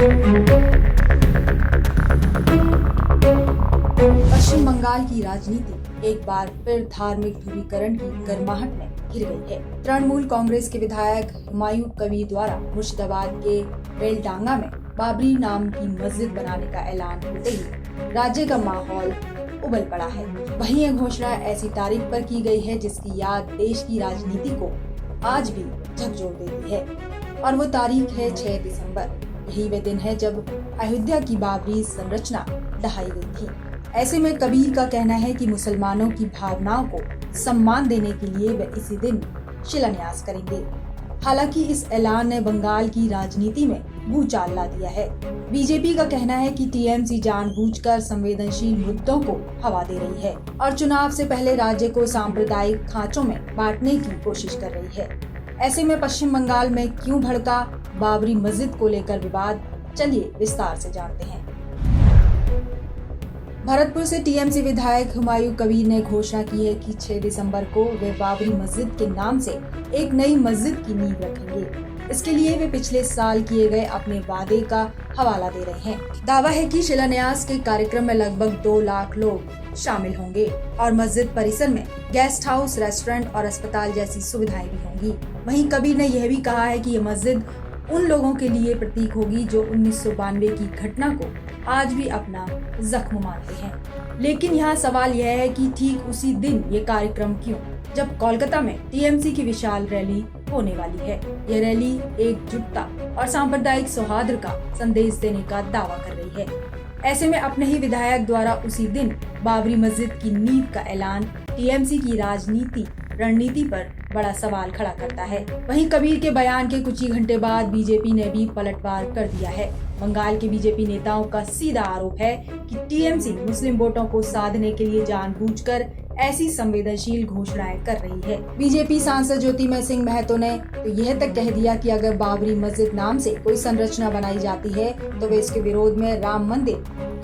पश्चिम बंगाल की राजनीति एक बार फिर धार्मिक ध्रुवीकरण की गर्माहट में घिर गई है। तृणमूल कांग्रेस के विधायक हुमायूं कबीर द्वारा मुर्शिदाबाद के बेलडांगा में बाबरी नाम की मस्जिद बनाने का ऐलान होते ही राज्य का माहौल उबल पड़ा है। वहीं यह घोषणा ऐसी तारीख पर की गई है जिसकी याद देश की राजनीति को आज भी झकझोर देती है, और वो तारीख है 6 दिसंबर। यही वे दिन है जब अयोध्या की बाबरी संरचना ढहाई गई थी। ऐसे में कबीर का कहना है कि मुसलमानों की भावनाओं को सम्मान देने के लिए वे इसी दिन शिलान्यास करेंगे। हालांकि इस ऐलान ने बंगाल की राजनीति में भूचाल ला दिया है। बीजेपी का कहना है कि टीएमसी जानबूझकर संवेदनशील मुद्दों को हवा दे रही है और चुनाव से पहले राज्य को सांप्रदायिक खांचों में बांटने की कोशिश कर रही है। ऐसे में पश्चिम बंगाल में क्यों भड़का बाबरी मस्जिद को लेकर विवाद, चलिए विस्तार से जानते हैं। भरतपुर से टीएमसी विधायक हुमायूं कबीर ने घोषणा की है कि 6 दिसंबर को वे बाबरी मस्जिद के नाम से एक नई मस्जिद की नींव रखेंगे। इसके लिए वे पिछले साल किए गए अपने वादे का हवाला दे रहे हैं। दावा है कि शिलान्यास के कार्यक्रम में लगभग 2 लाख लोग शामिल होंगे और मस्जिद परिसर में गेस्ट हाउस, रेस्टोरेंट और अस्पताल जैसी सुविधाएं भी होंगी। वहीं कबीर ने यह भी कहा है कि ये मस्जिद उन लोगों के लिए प्रतीक होगी जो 1992 की घटना को आज भी अपना जख्म मानते हैं। लेकिन यहाँ सवाल यह है कि ठीक उसी दिन ये कार्यक्रम क्यों, जब कोलकाता में टीएमसी की विशाल रैली होने वाली है। यह रैली एकजुटता और सांप्रदायिक सौहार्द का संदेश देने का दावा कर रही है। ऐसे में अपने ही विधायक द्वारा उसी दिन बाबरी मस्जिद की नींव का ऐलान टीएमसी की रणनीति पर बड़ा सवाल खड़ा करता है। वहीं कबीर के बयान के कुछ ही घंटे बाद बीजेपी ने भी पलटवार कर दिया है। बंगाल के बीजेपी नेताओं का सीधा आरोप है कि टीएमसी मुस्लिम वोटों को साधने के लिए जानबूझकर ऐसी संवेदनशील घोषणाएं कर रही है। बीजेपी सांसद ज्योतिमय सिंह महतो ने तो यह तक कह दिया कि अगर बाबरी मस्जिद नाम से कोई संरचना बनाई जाती है तो वे इसके विरोध में राम मंदिर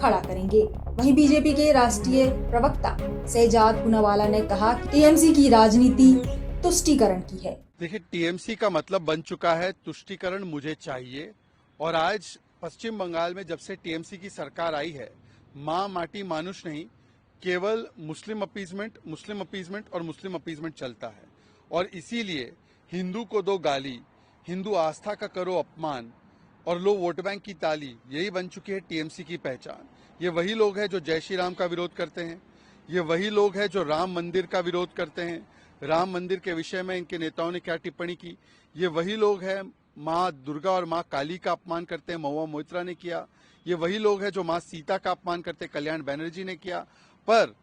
खड़ा करेंगे। वहीं बीजेपी के राष्ट्रीय प्रवक्ता शहजाद पूनावाला ने कहा कि टीएमसी की राजनीति तुष्टीकरण की है। देखिए, टीएमसी का मतलब बन चुका है तुष्टीकरण मुझे चाहिए। और आज पश्चिम बंगाल में जब से टीएमसी की सरकार आई है, माँ माटी मानुष नहीं, केवल मुस्लिम अपीजमेंट और मुस्लिम अपीजमेंट चलता है। और इसीलिए हिंदू को दो गाली, हिंदू आस्था का करो अपमान और लो वोट बैंक की ताली, यही बन चुकी है टीएमसी की पहचान। ये वही लोग हैं जो जय श्री राम का विरोध करते हैं, ये वही लोग हैं जो राम मंदिर का विरोध करते हैं। राम मंदिर के विषय में इनके नेताओं ने क्या टिप्पणी की, ये वही लोग हैं माँ दुर्गा और माँ काली का अपमान करते हैं, महुआ मोइत्रा ने किया। ये वही लोग हैं जो माँ सीता का अपमान करते हैं, कल्याण बनर्जी ने किया। पर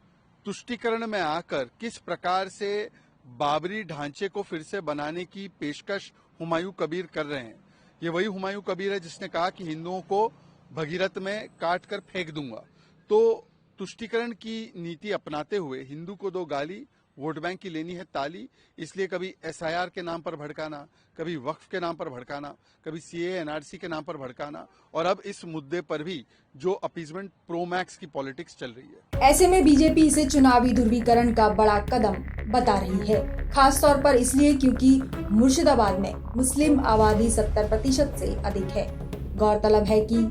तुष्टीकरण में आकर किस प्रकार से बाबरी ढांचे को फिर से बनाने की पेशकश हुमायूं कबीर कर रहे हैं, ये वही हुमायूं कबीर है जिसने कहा कि हिंदुओं को भगीरथ में काट कर फेंक दूंगा। तो तुष्टीकरण की नीति अपनाते हुए हिंदू को दो गाली, वोट बैंक की लेनी है ताली। इसलिए कभी एसआईआर के नाम पर भड़काना, कभी वक्फ के नाम पर भड़काना, कभी सीएए एनआरसी के नाम पर भड़काना, और अब इस मुद्दे पर भी जो अपीजमेंट प्रो मैक्स की पॉलिटिक्स चल रही है। ऐसे में बीजेपी इसे चुनावी ध्रुवीकरण का बड़ा कदम बता रही है, खास तौर पर इसलिए क्योंकि मुर्शिदाबाद में मुस्लिम आबादी 70% से अधिक है। गौरतलब है कि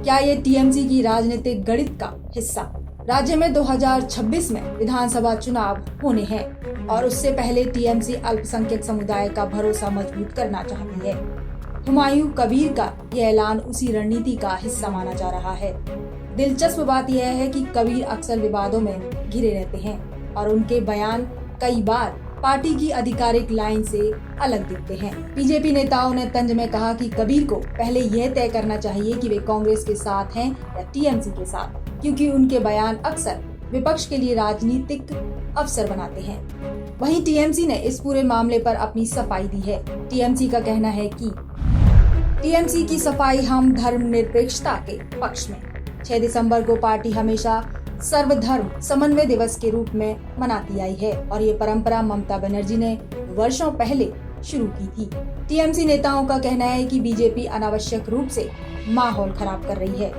क्या ये टीएमसी की राजनीतिक गणित का हिस्सा। राज्य में 2026 में विधानसभा चुनाव होने हैं और उससे पहले टीएमसी अल्पसंख्यक समुदाय का भरोसा मजबूत करना चाहती है। हुमायूं कबीर का यह ऐलान उसी रणनीति का हिस्सा माना जा रहा है। दिलचस्प बात यह है कि कबीर अक्सर विवादों में घिरे रहते हैं और उनके बयान कई बार पार्टी की आधिकारिक लाइन से अलग दिखते हैं। बीजेपी नेताओं ने तंज में कहा कि कबीर को पहले यह तय करना चाहिए कि वे कांग्रेस के साथ हैं या टीएमसी के साथ, क्योंकि उनके बयान अक्सर विपक्ष के लिए राजनीतिक अवसर बनाते हैं। वहीं टीएमसी ने इस पूरे मामले पर अपनी सफाई दी है। टीएमसी का कहना है कि टीएमसी की सफाई हम धर्मनिरपेक्षता के पक्ष में। 6 दिसंबर को पार्टी हमेशा सर्वधर्म समन्वय दिवस के रूप में मनाती आई है और ये परंपरा ममता बनर्जी ने वर्षों पहले शुरू की थी। टीएमसी नेताओं का कहना है कि बीजेपी अनावश्यक रूप से माहौल खराब कर रही है।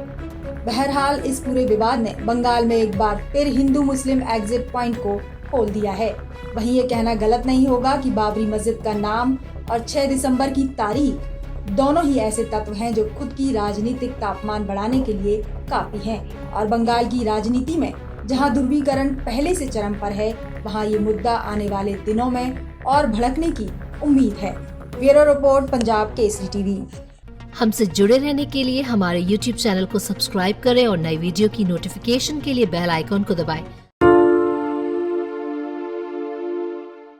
बहरहाल इस पूरे विवाद ने बंगाल में एक बार फिर हिंदू मुस्लिम एग्जिट पॉइंट को खोल दिया है। वहीं ये कहना गलत नहीं होगा कि बाबरी मस्जिद का नाम और 6 दिसंबर की तारीख दोनों ही ऐसे तत्व हैं जो खुद की राजनीतिक तापमान बढ़ाने के लिए काफी हैं और बंगाल की राजनीति में जहां ध्रुवीकरण पहले से चरम पर है, वहां ये मुद्दा आने वाले दिनों में और भड़कने की उम्मीद है। Bureau report, Punjab Kesari TV. हमसे जुड़े रहने के लिए हमारे YouTube चैनल को सब्सक्राइब करें और नई वीडियो की नोटिफिकेशन के लिए बेल आइकॉन को दबाएं।